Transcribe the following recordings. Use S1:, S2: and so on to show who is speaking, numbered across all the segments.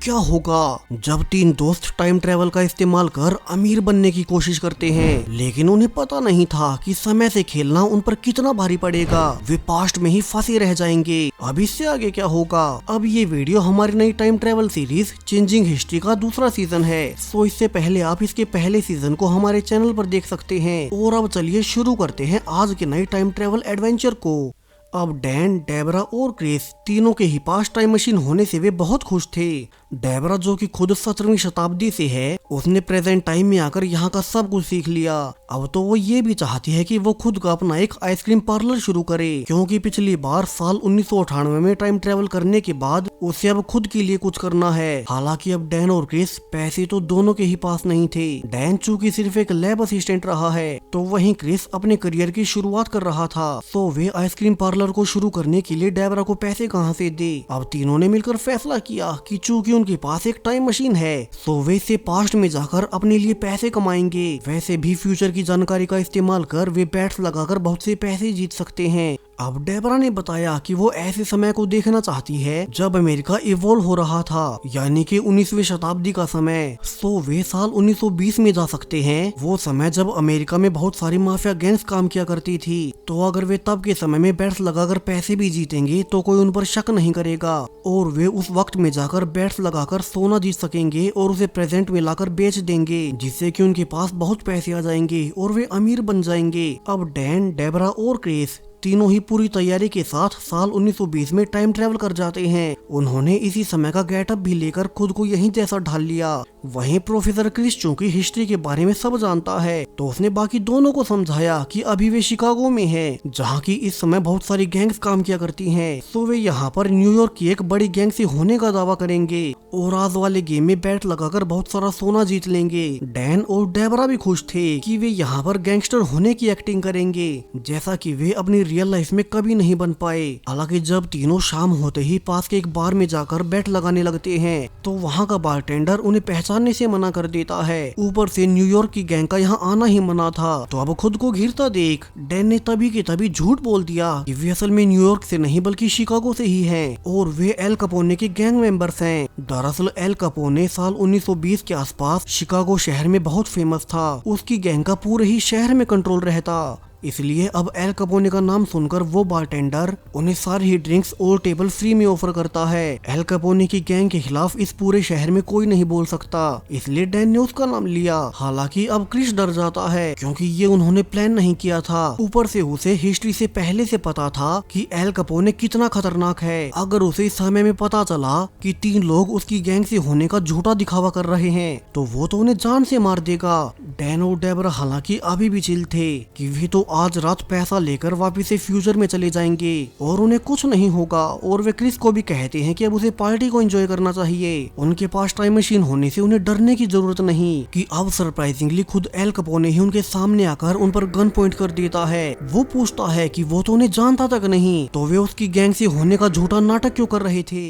S1: क्या होगा जब तीन दोस्त टाइम ट्रेवल का इस्तेमाल कर अमीर बनने की कोशिश करते हैं, लेकिन उन्हें पता नहीं था कि समय से खेलना उन पर कितना भारी पड़ेगा। वे पास्ट में ही फंसे रह जाएंगे। अब इससे आगे क्या होगा? अब ये वीडियो हमारी नई time travel series changing history का दूसरा सीजन है। सो इससे पहले आप इसके पहले सीजन को हमारे चैनल पर देख सकते हैं। और अब चलिए शुरू करते हैं आज के नए टाइम ट्रेवल एडवेंचर को। अब डैन, डेबरा और क्रिस तीनों के ही पास टाइम मशीन होने से वे बहुत खुश थे। डेबरा जो कि खुद 17वीं शताब्दी से है, उसने प्रेजेंट टाइम में आकर यहाँ का सब कुछ सीख लिया। अब तो वो ये भी चाहती है कि वो खुद का अपना एक आइसक्रीम पार्लर शुरू करे, क्योंकि पिछली बार साल 1998 में टाइम ट्रेवल करने के बाद उसे अब खुद के लिए कुछ करना है। हालांकि अब डैन और क्रिस पैसे तो दोनों के ही पास नहीं थे। डैन चूंकि सिर्फ एक लैब असिस्टेंट रहा है, तो वहीं क्रिस अपने करियर की शुरुआत कर रहा था। तो वे आइसक्रीम पार्लर को शुरू करने के लिए डेबरा को पैसे कहां से दे। अब तीनों ने मिलकर फैसला किया कि चूंकि उनके पास एक टाइम मशीन है, तो वे इसे पास्ट में जाकर अपने लिए पैसे कमाएंगे। वैसे भी फ्यूचर की जानकारी का इस्तेमाल कर वे बैट्स लगाकर बहुत से पैसे जीत सकते हैं। अब डेबरा ने बताया कि वो ऐसे समय को देखना चाहती है जब अमेरिका इवॉल्व हो रहा था, यानी कि 19वीं शताब्दी का समय। तो वे साल 1920 में जा सकते हैं, वो समय जब अमेरिका में बहुत सारी माफिया गैंग्स काम किया करती थी। तो अगर वे तब के समय में बैट्स लगाकर पैसे भी जीतेंगे तो कोई उन पर शक नहीं करेगा, और वे उस वक्त में जाकर बैट्स लगाकर सोना जीत सकेंगे और उसे प्रेजेंट में लाकर बेच देंगे, जिससे कि उनके पास बहुत पैसे आ जाएंगे और वे अमीर बन जाएंगे। अब डैन, डेबरा और क्रिस तीनों ही पूरी तैयारी के साथ साल 1920 में टाइम ट्रेवल कर जाते हैं। उन्होंने इसी समय का गेटअप भी लेकर खुद को यहीं जैसा ढाल लिया। वहीं प्रोफेसर क्रिस चूंकि हिस्ट्री के बारे में सब जानता है, तो उसने बाकी दोनों को समझाया कि अभी वे शिकागो में हैं, जहां की इस समय बहुत सारी गैंग्स काम किया करती हैं। तो वे यहाँ पर न्यूयॉर्क की एक बड़ी गैंग से होने का दावा करेंगे और आज वाले गेम में बैट लगाकर बहुत सारा सोना जीत लेंगे। डैन और डेबरा भी खुश थे कि वे यहाँ पर गैंगस्टर होने की एक्टिंग करेंगे, जैसा कि वे अपनी रियल लाइफ में कभी नहीं बन पाए। हालांकि जब तीनों शाम होते ही पास के एक बार में जाकर बैट लगाने लगते हैं, तो वहाँ का बारटेंडर उन्हें पहचानने से मना कर देता है। ऊपर से न्यूयॉर्क की गैंग का यहाँ आना ही मना था। तो अब खुद को घिरता देख डैन ने तभी के तभी झूठ बोल दिया कि वे असल में न्यूयॉर्क से नहीं बल्कि शिकागो से ही हैं और वे एल कपोने के गैंग मेंबर्स हैं। दरअसल एल कपोने साल 1920 के आसपास शिकागो शहर में बहुत फेमस था। उसकी गैंग का पूरे ही शहर में कंट्रोल रहता, इसलिए अब एल कपोने का नाम सुनकर वो बारटेंडर उन्हें सारी ही ड्रिंक्स और टेबल फ्री में ऑफर करता है। एल कपोने की गैंग के खिलाफ इस पूरे शहर में कोई नहीं बोल सकता, इसलिए डैन ने उसका नाम लिया। हालांकि अब क्रिस डर जाता है, क्योंकि ये उन्होंने प्लान नहीं किया था। ऊपर से उसे हिस्ट्री से पहले से पता था कि एल कपोने कितना खतरनाक है। अगर उसे इस समय में पता चला कि तीन लोग उसकी गैंग से होने का झूठा दिखावा कर रहे हैं, तो वो तो उन्हें जान से मार देगा। डैन और डेबरा हालांकि अभी भी चिल थे कि वे तो आज रात पैसा लेकर वापिस से फ्यूचर में चले जाएंगे और उन्हें कुछ नहीं होगा। और वे क्रिस को भी कहते हैं कि अब उसे पार्टी को एंजॉय करना चाहिए। उनके पास टाइम मशीन होने से उन्हें डरने की जरूरत नहीं कि अब सरप्राइजिंगली खुद एल कपोने ही उनके सामने आकर उन पर गन पॉइंट कर देता है। वो पूछता है कि वो तो उन्हें जानता तक नहीं, तो वे उसकी गैंग से होने का झूठा नाटक क्यों कर रहे थे।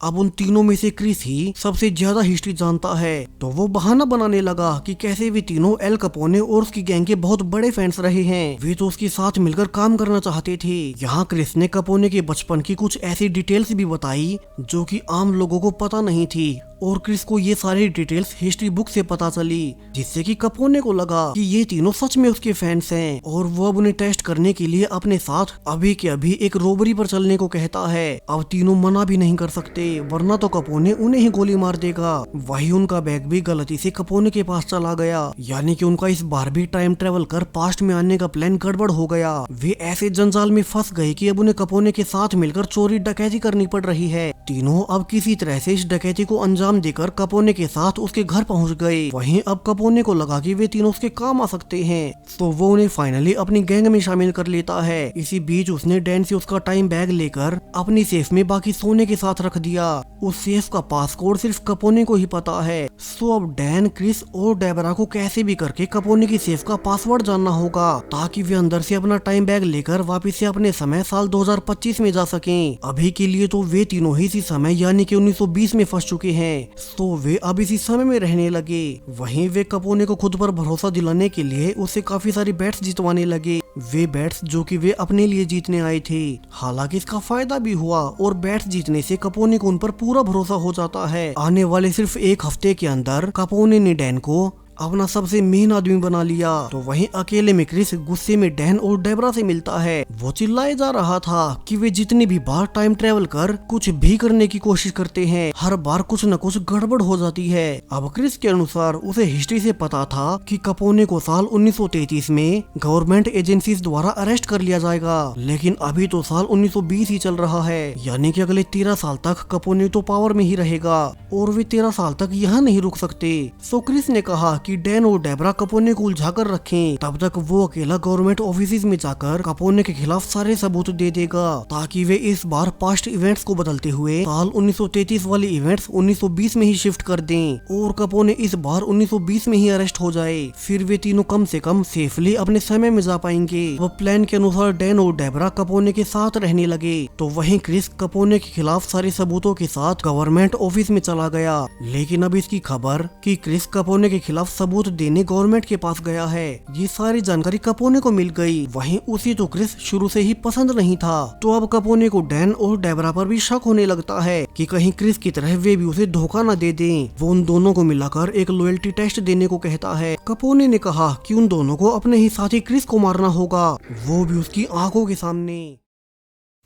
S1: अब उन तीनों में से क्रिस ही सबसे ज्यादा हिस्ट्री जानता है, तो वो बहाना बनाने लगा कि कैसे वे तीनों एल कपोने और उसकी गैंग के बहुत बड़े फैंस रहे हैं। वे तो उसके साथ मिलकर काम करना चाहते थे। यहाँ क्रिस ने कपोने के बचपन की कुछ ऐसी डिटेल्स भी बताई जो कि आम लोगों को पता नहीं थी, और क्रिस को ये सारी डिटेल्स हिस्ट्री बुक से पता चली, जिससे कि कपोने को लगा कि ये तीनों सच में उसके फैंस हैं। और वो अब उन्हें टेस्ट करने के लिए अपने साथ अभी के अभी एक रोबरी पर चलने को कहता है। अब तीनों मना भी नहीं कर सकते, वरना तो कपोने उन्हें ही गोली मार देगा। वही उनका बैग भी गलती से कपोने के पास चला गया, यानी कि उनका इस बार भी टाइम ट्रेवल कर पास्ट में आने का प्लान गड़बड़ हो गया। वे ऐसे जंजाल में फंस गए कि अब उन्हें कपोने के साथ मिलकर चोरी डकैती करनी पड़ रही है। तीनों अब किसी तरह से इस डकैती को अंजाम देकर कपोने के साथ उसके घर पहुंच गए। वहीं अब कपोने को लगा कि वे तीनों उसके काम आ सकते हैं, तो वो उन्हें फाइनली अपनी गैंग में शामिल कर लेता है। इसी बीच उसने डैन से उसका टाइम बैग लेकर अपनी सेफ में बाकी सोने के साथ रख दिया। उस सेफ का पासकोड सिर्फ कपोने को ही पता है। सो अब डैन, क्रिस और डेबरा को कैसे भी करके कपोने की सेफ का पासवर्ड जानना होगा, ताकि वे अंदर से अपना टाइम बैग लेकर वापिस से अपने समय साल 2025 में जा सकें। अभी के लिए तो वे तीनों ही इसी समय यानी कि 1920 में फंस चुके हैं। तो वे अब इसी समय में रहने लगे। वहीं वे कपोने को खुद पर भरोसा दिलाने के लिए उससे काफी सारी बेट्स जितवाने लगे। वे बेट्स जो कि वे अपने लिए जीतने आए थे। हालांकि इसका फायदा भी हुआ और बेट्स जीतने से कपोने को उन पर पूरा भरोसा हो जाता है। आने वाले सिर्फ एक हफ्ते के अंदर कपोने ने डैन को अपना सबसे मेन आदमी बना लिया। तो वहीं अकेले में क्रिस गुस्से में डैन और डेबरा से मिलता है। वो चिल्लाए जा रहा था कि वे जितनी भी बार टाइम ट्रेवल कर कुछ भी करने की कोशिश करते हैं, हर बार कुछ न कुछ गड़बड़ हो जाती है। अब क्रिस के अनुसार उसे हिस्ट्री से पता था कि कपोने को साल 1933 में गवर्नमेंट एजेंसीज द्वारा अरेस्ट कर लिया जाएगा, लेकिन अभी तो साल 1920 ही चल रहा है, यानी कि अगले 13 साल तक कपोने तो पावर में ही रहेगा और वे 13 साल तक यहाँ नहीं रुक सकते। सो क्रिस ने कहा कि डैन और डेबरा कपोने को उलझा कर रखें, तब तक वो अकेला गवर्नमेंट ऑफिस में जाकर कपोने के खिलाफ सारे सबूत दे देगा, ताकि वे इस बार पास्ट इवेंट्स को बदलते हुए साल 1933 वाले इवेंट्स 1920 में ही शिफ्ट कर दें और कपोने इस बार 1920 में ही अरेस्ट हो जाए। फिर वे तीनों कम से कम सेफली अपने समय में जा पाएंगे। वो प्लान के अनुसार डैन और डेबरा कपोने के साथ रहने लगे। तो वहीं क्रिस कपोने के खिलाफ सारे सबूतों के साथ गवर्नमेंट ऑफिस में चला गया, लेकिन अब इसकी खबर कि क्रिस कपोने के खिलाफ सबूत देने गवर्नमेंट के पास गया है, ये सारी जानकारी कपोने को मिल गई। वहीं उसी तो क्रिस शुरू से ही पसंद नहीं था। तो अब कपोने को डैन और डेबरा पर भी शक होने लगता है कि कहीं क्रिस की तरह वे भी उसे धोखा न दे दें। वो उन दोनों को मिलाकर एक लॉयल्टी टेस्ट देने को कहता है। कपोने ने कहा कि उन दोनों को अपने ही साथी क्रिस को मारना होगा, वो भी उसकी आंखों के सामने।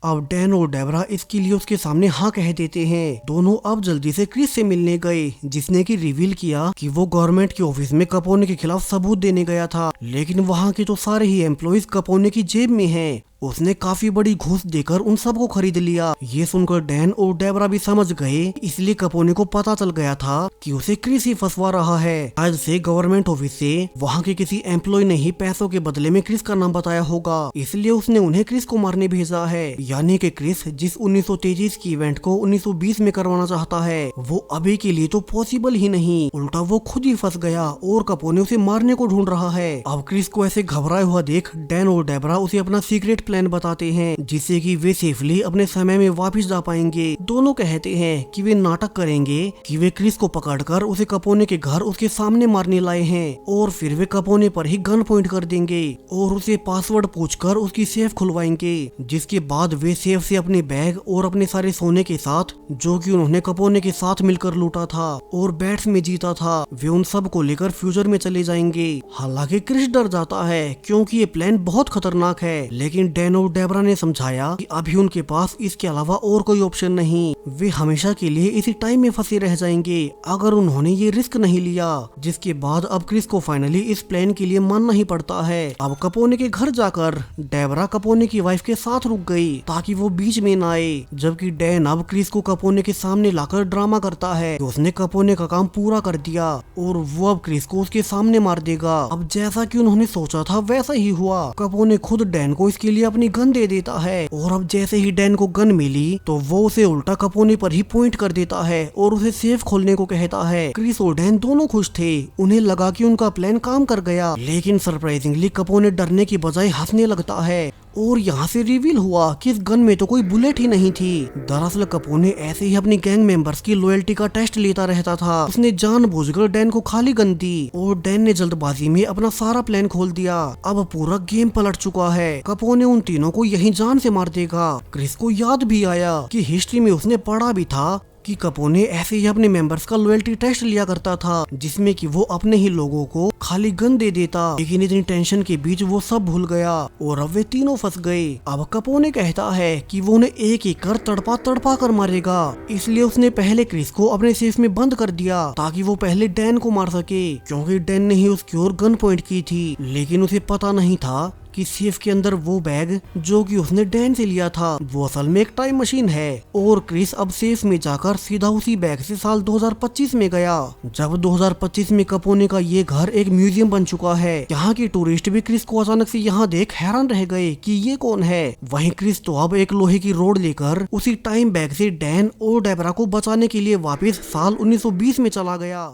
S1: अब डैन और डेबरा इसके लिए उसके सामने हाँ कह देते हैं। दोनों अब जल्दी से क्रिस से मिलने गए, जिसने की रिवील किया कि वो गवर्नमेंट के ऑफिस में कपोने के खिलाफ सबूत देने गया था, लेकिन वहाँ के तो सारे ही एम्प्लॉइज कपोने की जेब में हैं। उसने काफी बड़ी घूस देकर उन सबको खरीद लिया। ये सुनकर डैन और डेबरा भी समझ गए, इसलिए कपोने को पता चल गया था कि उसे क्रिस ही फंसवा रहा है। आज से गवर्नमेंट ऑफिस से वहाँ के किसी एम्प्लॉय ने ही पैसों के बदले में क्रिस का नाम बताया होगा, इसलिए उसने उन्हें क्रिस को मारने भेजा है। यानी कि क्रिस जिस 1933 की इवेंट को 1920 में करवाना चाहता है, वो अभी के लिए तो पॉसिबल ही नहीं, उल्टा वो खुद ही फंस गया और कपोने उसे मारने को ढूंढ रहा है। अब क्रिस को ऐसे घबराया हुआ देख डैन और डेबरा उसे अपना सीक्रेट प्लान बताते हैं, जिससे कि वे सेफली अपने समय में वापस जा पाएंगे। दोनों कहते हैं कि वे नाटक करेंगे कि वे क्रिस को पकड़कर उसे कपोने के घर उसके सामने मारने लाए हैं और फिर वे कपोने पर ही गन पॉइंट कर देंगे और उसे पासवर्ड पूछकर उसकी सेफ खुलवाएंगे, जिसके बाद वे सेफ से अपने बैग और अपने सारे सोने के साथ, जो कि उन्होंने कपोने के साथ मिलकर लूटा था और बैट्स में जीता था, वे उन सब को लेकर फ्यूचर में चले जाएंगे। हालांकि क्रिस डर जाता है क्योंकि ये प्लान बहुत खतरनाक है, लेकिन डैन और डेबरा ने समझाया कि अभी उनके पास इसके अलावा और कोई ऑप्शन नहीं। वे हमेशा के लिए इसी टाइम में फंसे रह जाएंगे अगर उन्होंने ये रिस्क नहीं लिया। जिसके बाद अब क्रिस को फाइनली इस प्लान के लिए मानना ही पड़ता है। अब कपोने के घर जाकर डेबरा कपोने की वाइफ के साथ रुक गई ताकि वो बीच में न आए, जबकि डैन अब क्रिस को कपोने के सामने लाकर ड्रामा करता है कि उसने कपोने का काम पूरा कर दिया और वो अब क्रिस को उसके सामने मार देगा। अब जैसा कि उन्होंने सोचा था वैसा ही हुआ। कपोने खुद डैन को इसके लिए अपनी गन दे देता है और अब जैसे ही डैन को गन मिली तो वो उसे उल्टा कपोने पर ही पॉइंट कर देता है और उसे सेफ खोलने को कहता है। क्रिस और डैन दोनों खुश थे, उन्हें लगा कि उनका प्लान काम कर गया, लेकिन सरप्राइजिंगली कपोने डरने की बजाय हंसने लगता है और यहाँ से रिवील हुआ कि इस गन में तो कोई बुलेट ही नहीं थी। दरअसल कपोने ऐसे ही अपनी गैंग मेंबर्स की लॉयल्टी का टेस्ट लेता रहता था। उसने जानबूझकर डैन को खाली गन दी और डैन ने जल्दबाजी में अपना सारा प्लान खोल दिया। अब पूरा गेम पलट चुका है। कपोने उन तीनों को यहीं जान से मार देगा। क्रिस को याद भी आया कि हिस्ट्री में उसने पढ़ा भी था कि कपोने ऐसे ही अपने मेंबर्स का लॉयल्टी टेस्ट लिया करता था, जिसमें कि वो अपने ही लोगों को खाली गन दे देता, लेकिन इतनी टेंशन के बीच वो सब भूल गया और अब वे तीनों फंस गए। अब कपोने कहता है कि वो उन्हें एक एक कर तड़पा तड़पा कर मारेगा, इसलिए उसने पहले क्रिस को अपने सेफ में बंद कर दिया ताकि वो पहले डैन को मार सके, क्योंकि डैन ने ही उसकी ओर गन पॉइंट की थी। लेकिन उसे पता नहीं था कि सेफ के अंदर वो बैग जो कि उसने डैन से लिया था वो असल में एक टाइम मशीन है और क्रिस अब सेफ में जाकर सीधा उसी बैग से साल 2025 में गया, जब 2025 में कपोने का ये घर एक म्यूजियम बन चुका है। यहाँ के टूरिस्ट भी क्रिस को अचानक से यहाँ देख हैरान रह गए कि ये कौन है। वहीं क्रिस तो अब एक लोहे की रोड लेकर उसी टाइम बैग से डैन और डेबरा को बचाने के लिए वापस साल 1920 में चला गया।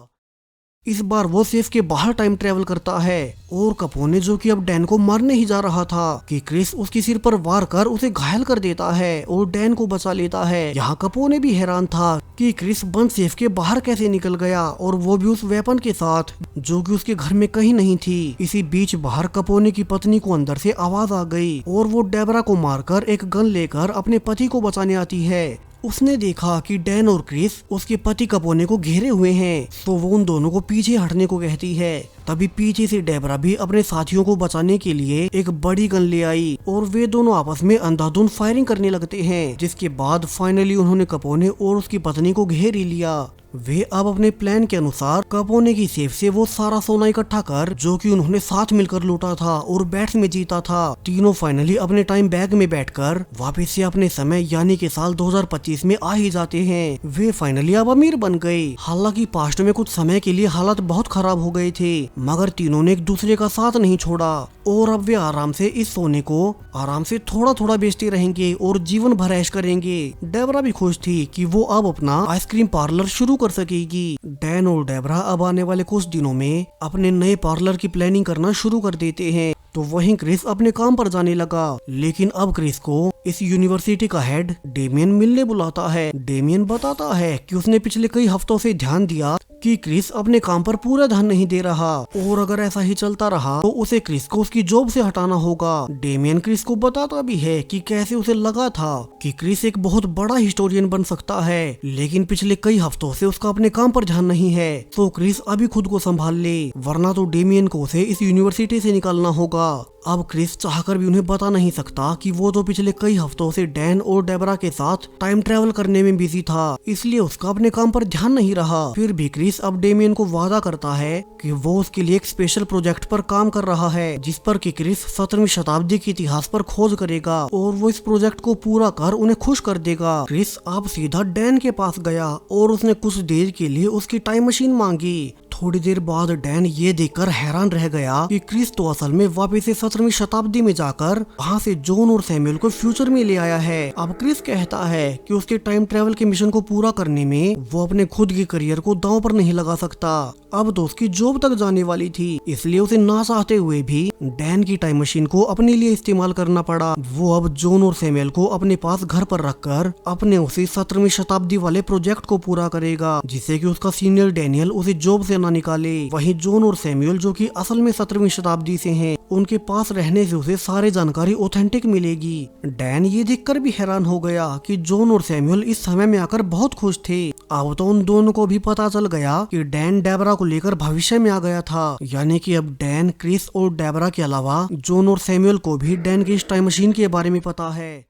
S1: इस बार वो सेफ के बाहर टाइम ट्रेवल करता है और कपोने, जो कि अब डैन को मारने ही जा रहा था, कि क्रिस उसके सिर पर वार कर उसे घायल कर देता है और डैन को बचा लेता है। यहाँ कपोने भी हैरान था कि क्रिस बंद सेफ के बाहर कैसे निकल गया, और वो भी उस वेपन के साथ जो कि उसके घर में कहीं नहीं थी। इसी बीच बाहर कपोने की पत्नी को अंदर से आवाज आ गई और वो डेबरा को मारकर एक गन लेकर अपने पति को बचाने आती है। उसने देखा कि डैन और क्रिस उसके पति कपोने को घेरे हुए हैं, तो वो उन दोनों को पीछे हटने को कहती है। तभी पीछे से डेबरा भी अपने साथियों को बचाने के लिए एक बड़ी गन ले आई और वे दोनों आपस में अंधाधुंध फायरिंग करने लगते हैं, जिसके बाद फाइनली उन्होंने कपोने और उसकी पत्नी को घेर ही लिया। वे अब अपने प्लान के अनुसार कपोने की सेफ से वो सारा सोना इकट्ठा कर, जो कि उन्होंने साथ मिलकर लूटा था और बैट्स में जीता था, तीनों फाइनली अपने टाइम बैग में बैठकर वापस से अपने समय यानी कि साल 2025 में आ ही जाते हैं। वे फाइनली अब अमीर बन गए। हालांकि पास्ट में कुछ समय के लिए हालात बहुत खराब हो गए थे, मगर तीनों ने एक दूसरे का साथ नहीं छोड़ा और अब वे आराम से इस सोने को आराम से थोड़ा थोड़ा बेचते रहेंगे और जीवन भर ऐश करेंगे। डेबरा भी खुश थी कि वो अब अपना आइसक्रीम पार्लर शुरू कर सकेगी। डैन और डेबरा अब आने वाले कुछ दिनों में अपने नए पार्लर की प्लानिंग करना शुरू कर देते हैं। तो वहीं क्रिस अपने काम पर जाने लगा, लेकिन अब क्रिस को इस यूनिवर्सिटी का हेड डेमियन मिलने बुलाता है। डेमियन बताता है कि उसने पिछले कई हफ्तों से ध्यान दिया कि क्रिस अपने काम पर पूरा ध्यान नहीं दे रहा और अगर ऐसा ही चलता रहा तो उसे क्रिस को उसकी जॉब से हटाना होगा। डेमियन क्रिस को बताता भी है कि कैसे उसे लगा था कि क्रिस एक बहुत बड़ा हिस्टोरियन बन सकता है, लेकिन पिछले कई हफ्तों से उसका अपने काम पर ध्यान नहीं है। तो क्रिस अभी खुद को संभाल ले, वरना तो डेमियन को उसे इस यूनिवर्सिटी से निकालना होगा। अब क्रिस चाहकर भी उन्हें बता नहीं सकता कि वो तो पिछले कई हफ्तों से डैन और डेबरा के साथ टाइम ट्रेवल करने में बिजी था, इसलिए उसका अपने काम पर ध्यान नहीं रहा। फिर भी क्रिस अब डेमियन को वादा करता है कि वो उसके लिए एक स्पेशल प्रोजेक्ट पर काम कर रहा है, जिस पर कि क्रिस 17वीं शताब्दी के इतिहास पर खोज करेगा और वो इस प्रोजेक्ट को पूरा कर उन्हें खुश कर देगा। क्रिस अब सीधा डैन के पास गया और उसने कुछ देर के लिए उसकी टाइम मशीन मांगी। थोड़ी देर बाद डैन ये देखकर हैरान रह गया कि क्रिस तो असल में वापस से 17वीं शताब्दी में जाकर वहाँ से जॉन और सैमुअल को फ्यूचर में ले आया है। अब क्रिस कहता है कि उसके टाइम ट्रेवल के मिशन को पूरा करने में वो अपने खुद के करियर को दांव पर नहीं लगा सकता। अब तो उसकी जॉब तक जाने वाली थी, इसलिए उसे ना चाहते हुए भी डैन की टाइम मशीन को अपने लिए इस्तेमाल करना पड़ा। वो अब जॉन और सैमुअल को अपने पास घर पर रखकर अपने उसी 17वीं शताब्दी वाले प्रोजेक्ट को पूरा करेगा, जिससे कि उसका सीनियर डैनियल उसे जॉब से ना निकाले। वहीं जॉन और सैमुअल, जो कि असल में 17वीं शताब्दी से हैं, उनके पास रहने से उसे सारी जानकारी ऑथेंटिक मिलेगी। डैन ये देखकर भी हैरान हो गया कि जॉन और सैमुअल इस समय में आकर बहुत खुश थे। अब तो उन दोनों को भी पता चल गया कि डैन डेबरा को लेकर भविष्य में आ गया था, यानी कि अब डैन, क्रिस और डेबरा के अलावा जॉन और सैमुअल को भी डैन की इस टाइम मशीन के बारे में पता है।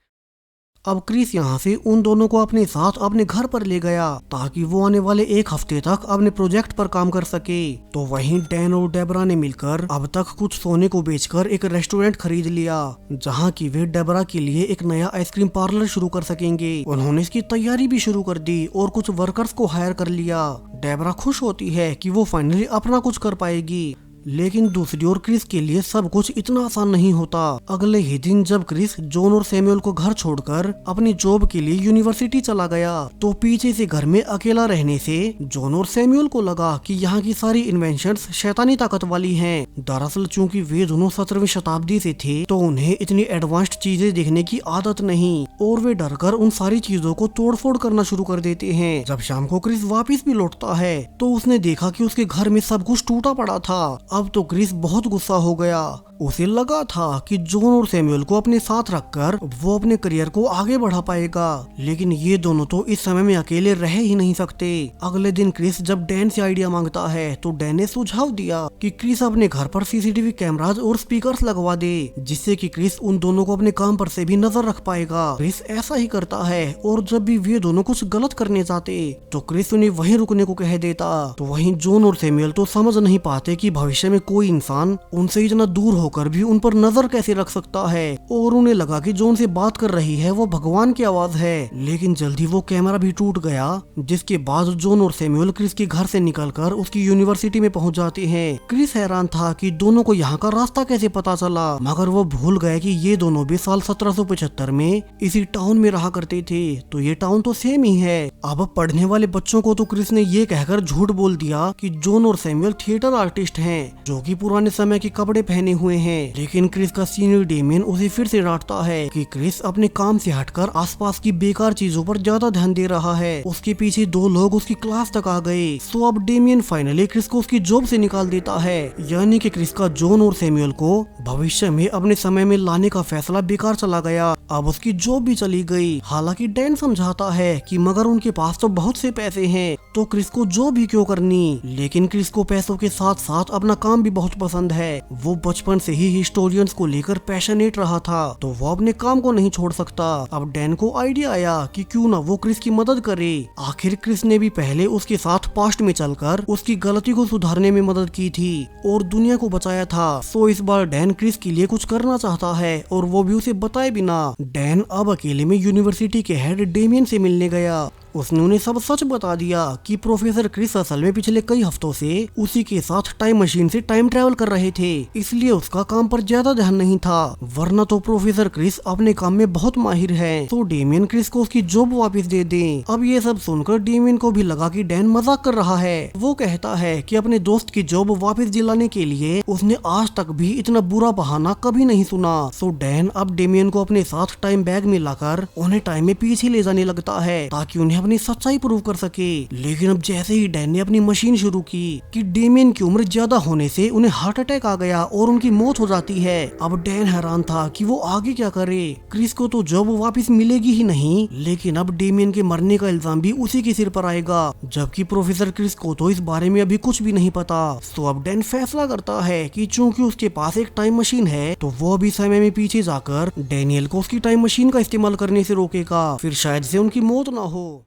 S1: अब क्रिस यहाँ से उन दोनों को अपने साथ अपने घर पर ले गया ताकि वो आने वाले एक हफ्ते तक अपने प्रोजेक्ट पर काम कर सके। तो वहीं डैन और डेबरा ने मिलकर अब तक कुछ सोने को बेचकर एक रेस्टोरेंट खरीद लिया, जहाँ की वे डेबरा के लिए एक नया आइसक्रीम पार्लर शुरू कर सकेंगे। उन्होंने इसकी तैयारी भी शुरू कर दी और कुछ वर्कर्स को हायर कर लिया। डेबरा खुश होती है कि वो फाइनली अपना कुछ कर पाएगी, लेकिन दूसरी ओर क्रिस के लिए सब कुछ इतना आसान नहीं होता। अगले ही दिन जब क्रिस जॉन और सैमुअल को घर छोड़कर अपनी जॉब के लिए यूनिवर्सिटी चला गया, तो पीछे से घर में अकेला रहने से जॉन और सैमुअल को लगा कि यहाँ की सारी इन्वेंशंस शैतानी ताकत वाली हैं। दरअसल चूंकि वे दोनों 17वीं शताब्दी से थे, तो उन्हें इतनी एडवांस्ड चीजें देखने की आदत नहीं और वे डरकर उन सारी चीजों को तोड़फोड़ करना शुरू कर देते हैं। जब शाम को क्रिस वापिस भी लौटता है, तो उसने देखा कि उसके घर में सब कुछ टूटा पड़ा था। अब तो क्रिस बहुत गुस्सा हो गया। उसे लगा था कि जॉन और सैमुअल को अपने साथ रखकर वो अपने करियर को आगे बढ़ा पाएगा, लेकिन ये दोनों तो इस समय में अकेले रह ही नहीं सकते। अगले दिन क्रिस जब डैन से आइडिया मांगता है, तो डैन ने सुझाव दिया कि क्रिस अपने घर पर सीसीटीवी कैमरास और स्पीकर्स लगवा दे, जिससे कि क्रिस उन दोनों को अपने काम पर से भी नजर रख पाएगा। क्रिस ऐसा ही करता है और जब भी वे दोनों कुछ गलत करने जाते, तो क्रिस उन्हें वहीं रुकने को कह देता। तो वहीं जॉन और सैमुअल तो समझ नहीं पाते कि भविष्य में कोई इंसान उनसे इतना दूर होकर भी उन पर नजर कैसे रख सकता है। और उन्हें लगा कि जो उनसे बात कर रही है वो भगवान की आवाज है। लेकिन जल्दी वो कैमरा भी टूट गया, जिसके बाद जॉन और सैमुअल क्रिस के घर से निकलकर उसकी यूनिवर्सिटी में पहुंच जाते हैं। क्रिस हैरान था कि दोनों को यहाँ का रास्ता कैसे पता चला, मगर वो भूल गए कि ये दोनों भी साल 1775 में इसी टाउन में रहा करते थे, तो ये टाउन तो सेम ही है। अब पढ़ने वाले बच्चों को तो क्रिस ने ये कहकर झूठ बोल दिया कि जॉन और सैमुअल थिएटर आर्टिस्ट हैं, जो कि पुराने समय के कपड़े पहने हुए हैं। लेकिन क्रिस का सीनियर डेमियन उसे फिर से डांटता है कि क्रिस अपने काम से हटकर आसपास की बेकार चीजों पर ज्यादा ध्यान दे रहा है। उसके पीछे 2 लोग उसकी क्लास तक आ गए। सो अब डेमियन फाइनली क्रिस को उसकी जॉब से निकाल देता है, यानी कि क्रिस का जॉन और सैमुअल को भविष्य में अपने समय में लाने का फैसला बेकार चला गया। अब उसकी जॉब भी चली गई। हालांकि डैन समझाता है कि मगर उनके पास तो बहुत से पैसे हैं, तो क्रिस को जॉब भी क्यों करनी। लेकिन क्रिस को पैसों के साथ साथ अपना काम भी बहुत पसंद है। वो बचपन से ही हिस्टोरियंस को लेकर पैशनेट रहा था, तो वो अपने काम को नहीं छोड़ सकता। अब डैन को आइडिया आया कि क्यों ना वो क्रिस की मदद करे। आखिर क्रिस ने भी पहले उसके साथ पास्ट में चलकर उसकी गलती को सुधारने में मदद की थी और दुनिया को बचाया था। सो इस बार डैन क्रिस के लिए कुछ करना चाहता है, और वो भी उसे बताए बिना। डैन अब अकेले में यूनिवर्सिटी के हेड डेमियन से मिलने गया। उसने उन्हें सब सच बता दिया कि प्रोफेसर क्रिस असल में पिछले कई हफ्तों से उसी के साथ टाइम मशीन से टाइम ट्रेवल कर रहे थे, इसलिए उसका काम पर ज्यादा ध्यान नहीं था, वरना तो प्रोफेसर क्रिस अपने काम में बहुत माहिर है। तो डेमियन क्रिस को उसकी जॉब वापस दे दें। अब ये सब सुनकर डेमियन को भी लगा कि डैन मजाक कर रहा है। वो कहता है कि अपने दोस्त की जॉब वापस दिलाने के लिए उसने आज तक भी इतना बुरा बहाना कभी नहीं सुना। सो डैन अब डेमियन को अपने साथ टाइम बैग में लाकर उन्हें टाइम में पीछे ले जाने लगता है, ताकि उन्हें अपनी सच्चाई प्रूव कर सके। लेकिन अब जैसे ही डैन ने अपनी मशीन शुरू की कि डेमियन की उम्र ज्यादा होने से उन्हें हार्ट अटैक आ गया और उनकी मौत हो जाती है। अब डैन हैरान था कि वो आगे क्या करे। क्रिस को तो जॉब वापस मिलेगी ही नहीं, लेकिन अब डेमियन के मरने का इल्जाम भी उसी के सिर पर आएगा, जबकि प्रोफेसर क्रिस को तो इस बारे में अभी कुछ भी नहीं पता। तो अब डैन फैसला करता है कि चूंकि उसके पास एक टाइम मशीन है, तो वो अभी समय में पीछे जाकर डैनियल को उसकी टाइम मशीन का इस्तेमाल करने से रोकेगा, फिर शायद से उनकी मौत ना हो।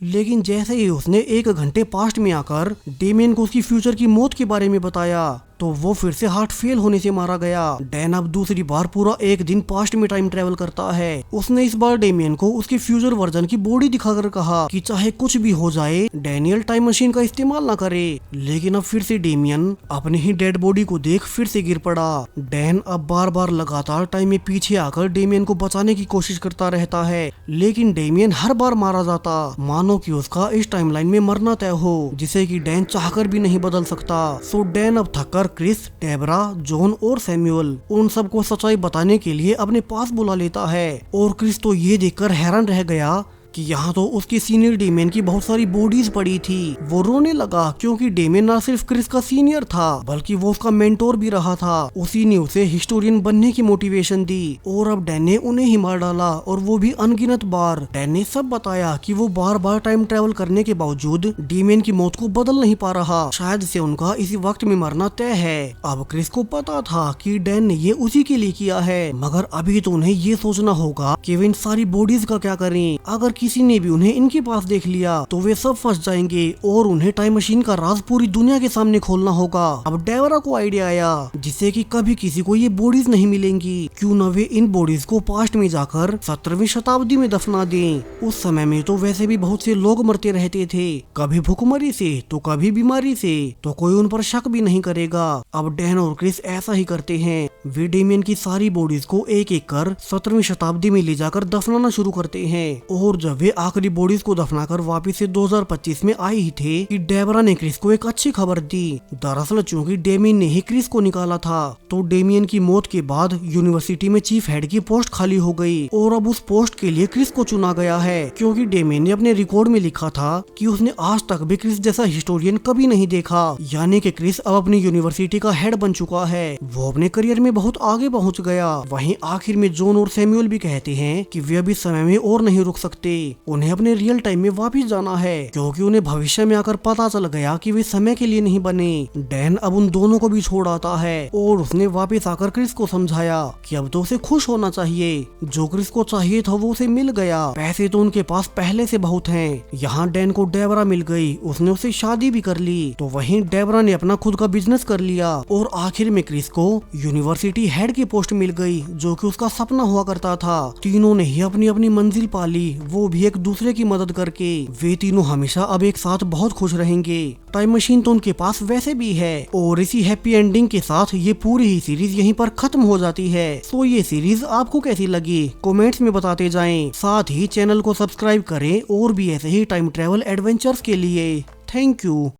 S1: लेकिन जैसे ही उसने 1 घंटे पास्ट में आकर डेमियन को उसकी फ्यूचर की मौत के बारे में बताया, तो वो फिर से हार्ट फेल होने से मारा गया। डैन अब दूसरी बार पूरा 1 दिन पास्ट में टाइम ट्रेवल करता है। उसने इस बार डेमियन को उसके फ्यूचर वर्जन की बॉडी दिखाकर कहा कि चाहे कुछ भी हो जाए, डैनियल टाइम मशीन का इस्तेमाल ना करे। लेकिन अब फिर से डेमियन अपने ही डेड बॉडी को देख फिर से गिर पड़ा। डैन अब बार बार लगातार टाइम में पीछे आकर डेमियन को बचाने की कोशिश करता रहता है, लेकिन डेमियन हर बार मारा जाता, मानो कि उसका इस टाइमलाइन में मरना तय हो, जिसे कि डैन चाहकर भी नहीं बदल सकता। सो डैन अब थककर क्रिस, डेबरा, जॉन और सैमुअल उन सबको सच्चाई बताने के लिए अपने पास बुला लेता है। और क्रिस तो ये देखकर हैरान रह गया कि यहाँ तो उसके सीनियर डेमियन की बहुत सारी बॉडीज पड़ी थी। वो रोने लगा क्योंकि डेमियन ना सिर्फ क्रिस का सीनियर था, बल्कि वो उसका मेंटोर भी रहा था। उसी ने उसे हिस्टोरियन बनने की मोटिवेशन दी, और अब डैन ने उन्हें ही मार डाला, और वो भी अनगिनत बार। डैन ने सब बताया कि वो बार बार टाइम ट्रेवल करने के बावजूद डेमियन की मौत को बदल नहीं पा रहा, शायद से उनका इसी वक्त में मरना तय है। अब क्रिस को पता था कि डैन ने ये उसी के लिए किया है, मगर अभी तो उन्हें ये सोचना होगा कि वे इन सारी बॉडीज का क्या करें। अगर किसी ने भी उन्हें इनके पास देख लिया तो वे सब फंस जाएंगे, और उन्हें टाइम मशीन का राज पूरी दुनिया के सामने खोलना होगा। अब डेवरा को आइडिया आया जिससे कि कभी किसी को ये बॉडीज नहीं मिलेंगी, क्यों न वे इन बॉडीज को पास्ट में जाकर 17वीं शताब्दी में दफना दें। उस समय में तो वैसे भी बहुत से लोग मरते रहते थे, कभी भूखमरी से तो कभी बीमारी से, तो कोई उन पर शक भी नहीं करेगा। अब डैन और क्रिस ऐसा ही करते हैं। वे डेमियन की सारी बॉडीज को एक एक कर 17वीं शताब्दी में ले जाकर दफनाना शुरू करते हैं, और जब वे आखिरी बॉडीज को दफनाकर वापस से 2025 में आए ही थे कि डेबरा ने क्रिस को एक अच्छी खबर दी। दरअसल चूंकि डेमियन ने ही क्रिस को निकाला था, तो डेमियन की मौत के बाद यूनिवर्सिटी में चीफ हेड की पोस्ट खाली हो गई, और अब उस पोस्ट के लिए क्रिस को चुना गया है, क्योंकि डेमियन ने अपने रिकॉर्ड में लिखा था कि उसने आज तक भी क्रिस जैसा हिस्टोरियन कभी नहीं देखा। यानी कि क्रिस अब अपनी यूनिवर्सिटी का हेड बन चुका है। वो अपने करियर में बहुत आगे पहुंच गया। वहीं आखिर में जॉन और सैमुअल भी कहते हैं कि वे अभी समय में और नहीं रुक सकते, उन्हें अपने रियल टाइम में वापस जाना है, क्योंकि उन्हें भविष्य में आकर पता चल गया कि वे समय के लिए नहीं बने। डैन अब उन दोनों को भी छोड़ आता है और उसने वापस आकर क्रिस को समझाया कि अब तो उसे खुश होना चाहिए। जो क्रिस को चाहिए था वो उसे मिल गया। पैसे तो उनके पास पहले से बहुत हैं। यहाँ डैन को डेबरा मिल गई, उसने उससे शादी भी कर ली। तो वहीं डेबरा ने अपना खुद का बिजनेस कर लिया और आखिर में क्रिस को यूनिवर्सिटी हेड की पोस्ट मिल गई, जो कि उसका सपना हुआ करता था। तीनों ने ही अपनी अपनी मंजिल पाली, वो भी एक दूसरे की मदद करके। वे तीनों हमेशा अब एक साथ बहुत खुश रहेंगे। टाइम मशीन तो उनके पास वैसे भी है। और इसी हैप्पी एंडिंग के साथ ये पूरी ही सीरीज यहीं पर खत्म हो जाती है। तो ये सीरीज आपको कैसी लगी कमेंट्स में बताते जाएं। साथ ही चैनल को सब्सक्राइब करें और भी ऐसे ही टाइम ट्रेवल एडवेंचर्स के लिए। Thank you.